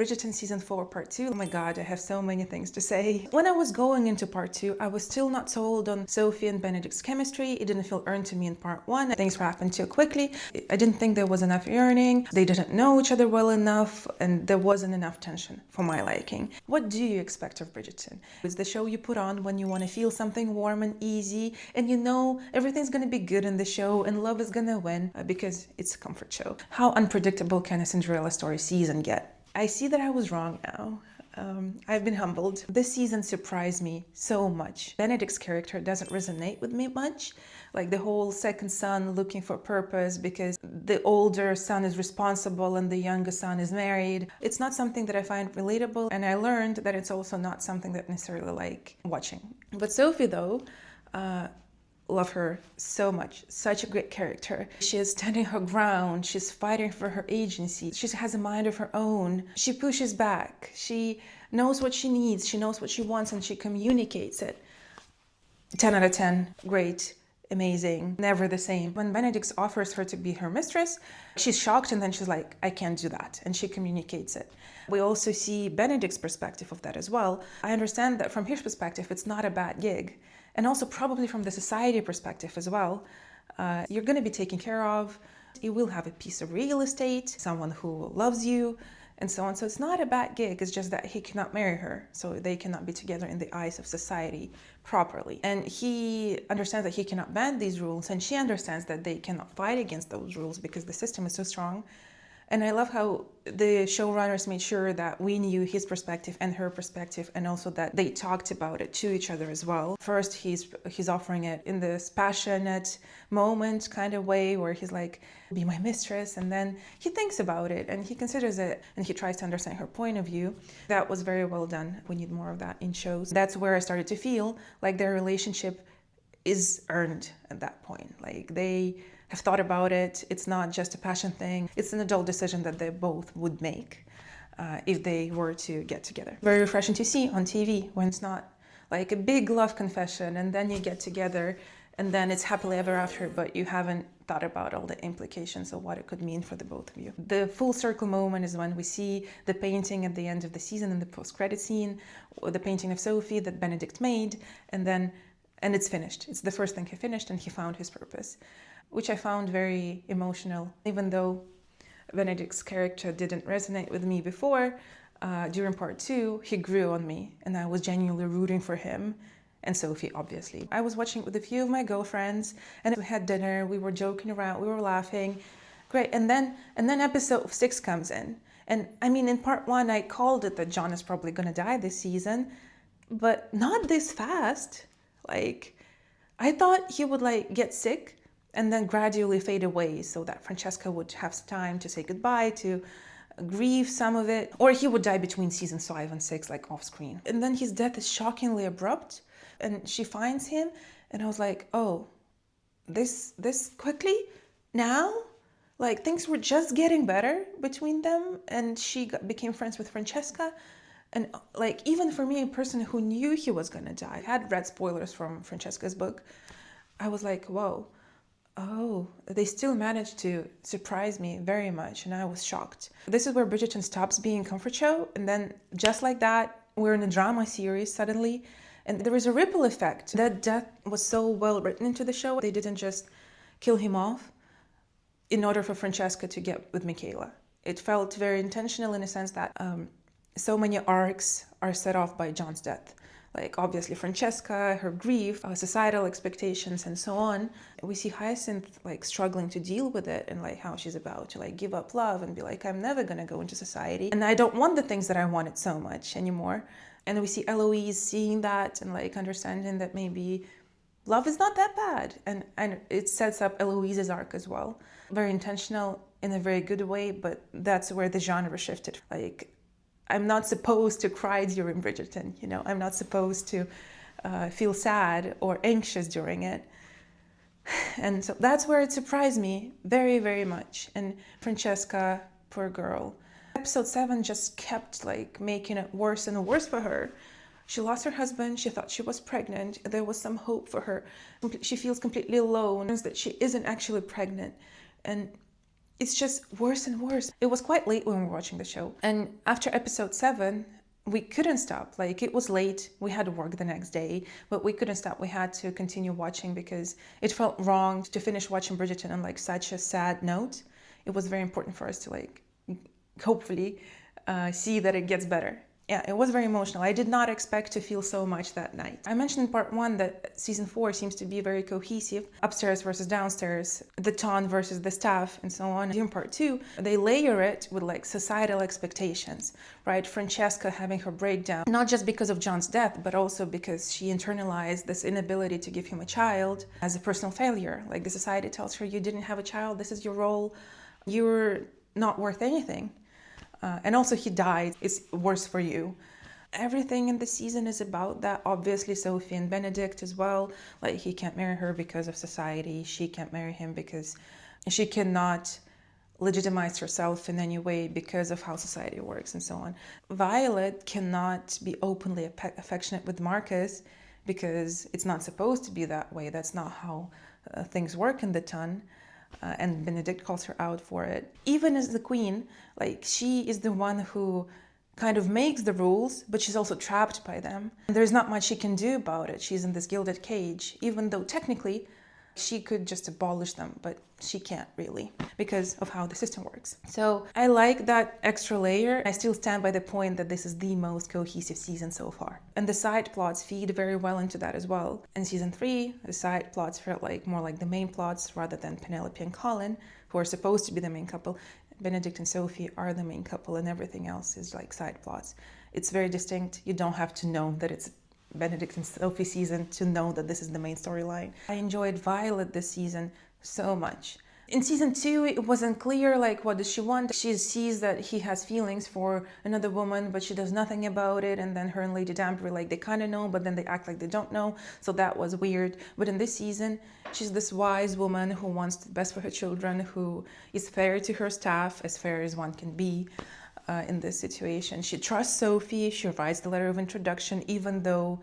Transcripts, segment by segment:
Bridgerton season 4 part 2. Oh my god, I have so many things to say. When I was going into part 2, I was still not sold on Sophie and Benedict's chemistry. It didn't feel earned to me in part 1. Things happened too quickly. I didn't think there was enough yearning. They didn't know each other well enough, and there wasn't enough tension for my liking. What do you expect of Bridgerton? It's the show you put on when you want to feel something warm and easy, and you know everything's gonna be good in the show and love is gonna win because it's a comfort show. How unpredictable can a Cinderella story season get? I see that I was wrong now. I've been humbled. This season surprised me so much. Benedict's character doesn't resonate with me much. Like the whole second son looking for purpose because the older son is responsible and the younger son is married. It's not something that I find relatable, and I learned that it's also not something that I necessarily like watching. But Sophie though, love her so much. Such a great character. She is standing her ground. She's fighting for her agency. She has a mind of her own. She pushes back. She knows what she needs. She knows what she wants, and she communicates it. 10 out of 10. Great. Amazing. Never the same. When Benedict offers her to be her mistress, she's shocked, and then she's like, I can't do that. And she communicates it. We also see Benedict's perspective of that as well. I understand that from his perspective, it's not a bad gig. And also probably from the society perspective as well. You're going to be taken care of. You will have a piece of real estate, someone who loves you, and so on. So it's not a bad gig. It's just that he cannot marry her. So they cannot be together in the eyes of society properly. And he understands that he cannot bend these rules. And she understands that they cannot fight against those rules because the system is so strong. And I love how the showrunners made sure that we knew his perspective and her perspective, and also that they talked about it to each other as well. First, he's offering it in this passionate moment kind of way where he's like, be my mistress. And then he thinks about it and he considers it and he tries to understand her point of view. That was very well done. We need more of that in shows. That's where I started to feel like their relationship is earned at that point. Like they have thought about it. It's not just a passion thing. It's an adult decision that they both would make if they were to get together. Very refreshing to see on TV when it's not like a big love confession and then you get together and then it's happily ever after, but you haven't thought about all the implications of what it could mean for the both of you. The full circle moment is when we see the painting at the end of the season in the post-credit scene, or the painting of Sophie that Benedict made, and it's finished. It's the first thing he finished and he found his purpose, which I found very emotional. Even though Benedict's character didn't resonate with me before, during part 2, he grew on me and I was genuinely rooting for him and Sophie, obviously. I was watching with a few of my girlfriends and we had dinner, we were joking around, we were laughing. Great, and then episode 6 comes in. And I mean, in part 1, I called it that John is probably gonna die this season, but not this fast. Like, I thought he would like get sick and then gradually fade away so that Francesca would have time to say goodbye, to grieve some of it, or he would die between seasons 5 and 6, like off screen. And then his death is shockingly abrupt and she finds him and I was like, oh, this quickly now? Like things were just getting better between them and she became friends with Francesca. And like, even for me, a person who knew he was gonna die, had read spoilers from Francesca's book, I was like, whoa, oh, they still managed to surprise me very much, and I was shocked. This is where Bridgerton stops being a comfort show, and then just like that, we're in a drama series suddenly, and there is a ripple effect. That death was so well written into the show, they didn't just kill him off in order for Francesca to get with Michaela. It felt very intentional in a sense that so many arcs are set off by John's death. Like obviously Francesca, her grief, societal expectations, and so on. We see Hyacinth like struggling to deal with it and like how she's about to like give up love and be like, I'm never gonna go into society and I don't want the things that I wanted so much anymore. And we see Eloise seeing that and like understanding that maybe love is not that bad. And it sets up Eloise's arc as well. Very intentional in a very good way, but that's where the genre shifted. Like, I'm not supposed to cry during Bridgerton, you know? I'm not supposed to feel sad or anxious during it. And so that's where it surprised me very, very much. And Francesca, poor girl. Episode 7 just kept like making it worse and worse for her. She lost her husband, she thought she was pregnant, there was some hope for her. She feels completely alone, that she isn't actually pregnant. And it's just worse and worse. It was quite late when we were watching the show. And after episode 7, we couldn't stop. Like, it was late. We had to work the next day, but we couldn't stop. We had to continue watching because it felt wrong to finish watching Bridgerton on like such a sad note. It was very important for us to like, hopefully, see that it gets better. Yeah, it was very emotional. I did not expect to feel so much that night. I mentioned in part 1 that season 4 seems to be very cohesive. Upstairs versus downstairs, the town versus the staff, and so on. In part 2, they layer it with like societal expectations, right? Francesca having her breakdown, not just because of John's death, but also because she internalized this inability to give him a child as a personal failure. Like, the society tells her, you didn't have a child, this is your role, you're not worth anything. And also he died, it's worse for you. Everything in the season is about that. Obviously Sophie and Benedict as well. Like, he can't marry her because of society. She can't marry him because she cannot legitimize herself in any way because of how society works and so on. Violet cannot be openly affectionate with Marcus because it's not supposed to be that way. That's not how things work in the ton. And Benedict calls her out for it. Even as the queen, like, she is the one who kind of makes the rules, but she's also trapped by them. And there's not much she can do about it. She's in this gilded cage, even though technically she could just abolish them, but she can't really because of how the system works. So I like that extra layer. I still stand by the point that this is the most cohesive season so far. And the side plots feed very well into that as well. In season 3, the side plots felt like more like the main plots rather than Penelope and Colin, who are supposed to be the main couple. Benedict and Sophie are the main couple, and everything else is like side plots. It's very distinct. You don't have to know that it's Benedict and Sophie season to know that this is the main storyline. I enjoyed Violet this season so much. In season 2, it wasn't clear, like, what does she want? She sees that he has feelings for another woman, but she does nothing about it. And then her and Lady Danbury, like, they kind of know, but then they act like they don't know. So that was weird. But in this season, she's this wise woman who wants the best for her children, who is fair to her staff, as fair as one can be. In this situation, she trusts Sophie. She writes the letter of introduction, even though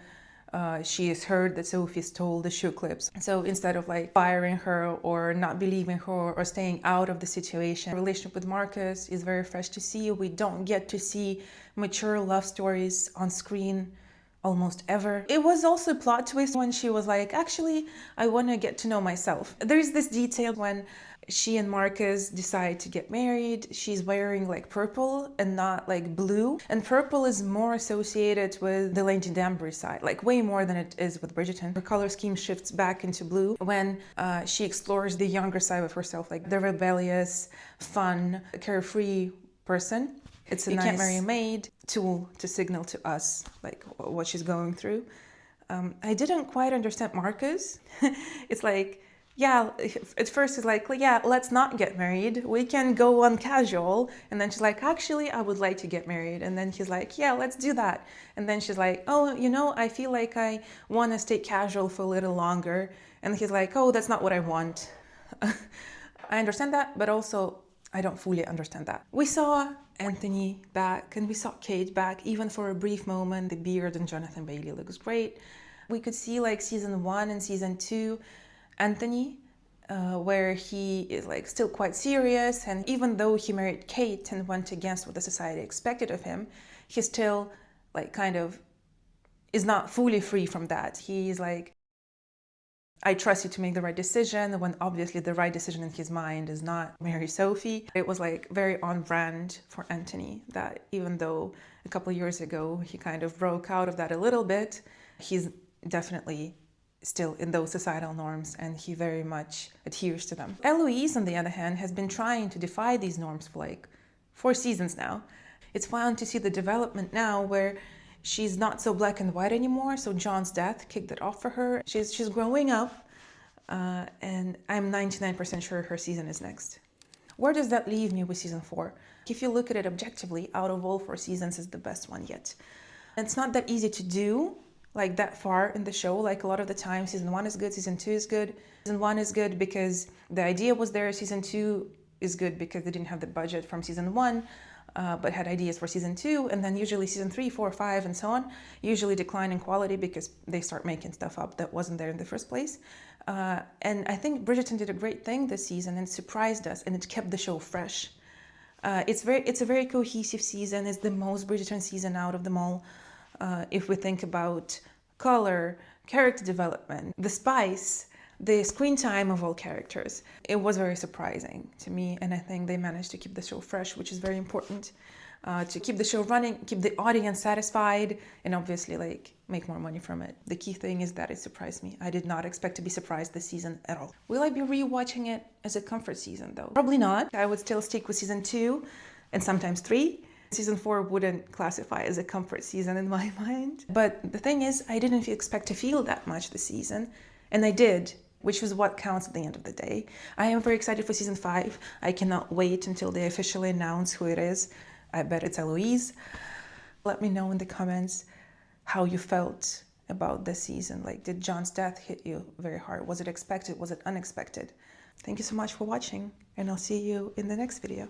she has heard that Sophie stole the shoe clips. So instead of like firing her or not believing her or staying out of the situation, her relationship with Marcus is very fresh to see. We don't get to see mature love stories on screen almost ever. It was also a plot twist when she was like, actually, I want to get to know myself. There's this detail when she and Marcus decide to get married. She's wearing like purple and not like blue. And purple is more associated with the Lady Danbury side, like way more than it is with Bridgerton. Her color scheme shifts back into blue when she explores the younger side of herself, like the rebellious, fun, carefree person. It's a nice "you can't marry a maid" tool to signal to us like what she's going through. I didn't quite understand Marcus. It's like, yeah, at first it's like, yeah, let's not get married. We can go on casual. And then she's like, actually, I would like to get married. And then he's like, yeah, let's do that. And then she's like, oh, you know, I feel like I want to stay casual for a little longer. And he's like, oh, that's not what I want. I understand that, but also I don't fully understand that. We saw Anthony back and we saw Kate back, even for a brief moment. The beard and Jonathan Bailey looks great. We could see like season 1 and season 2 Anthony, where he is like still quite serious, and even though he married Kate and went against what the society expected of him, he still like kind of is not fully free from that. He's like, I trust you to make the right decision, when obviously the right decision in his mind is not marry Sophie. It was like very on brand for Anthony, that even though a couple of years ago he kind of broke out of that a little bit, he's definitely still in those societal norms, and he very much adheres to them. Eloise, on the other hand, has been trying to defy these norms for like 4 seasons now. It's fun to see the development now where she's not so black and white anymore. So John's death kicked it off for her. She's growing up, and I'm 99% sure her season is next. Where does that leave me with season 4? If you look at it objectively, out of all 4 seasons, is the best one yet. It's not that easy to do, like that far in the show. Like a lot of the time, season 1 is good, season 2 is good. Season 1 is good because the idea was there. Season 2 is good because they didn't have the budget from season 1. but had ideas for season 2, and then usually season 3, 4, 5, and so on usually decline in quality because they start making stuff up that wasn't there in the first place. And I think Bridgerton did a great thing this season and surprised us, and it kept the show fresh. It's a very cohesive season. It's the most Bridgerton season out of them all. If we think about color, character development, the spice, the screen time of all characters, it was very surprising to me, and I think they managed to keep the show fresh, which is very important, to keep the show running, keep the audience satisfied, and obviously like make more money from it. The key thing is that it surprised me. I did not expect to be surprised this season at all. Will I be rewatching it as a comfort season though? Probably not. I would still stick with season 2 and sometimes 3. Season 4 wouldn't classify as a comfort season in my mind. But the thing is, I didn't expect to feel that much this season, and I did, which was what counts at the end of the day. I am very excited for season 5. I cannot wait until they officially announce who it is. I bet it's Eloise. Let me know in the comments how you felt about this season. Like, did John's death hit you very hard? Was it expected? Was it unexpected? Thank you so much for watching, and I'll see you in the next video.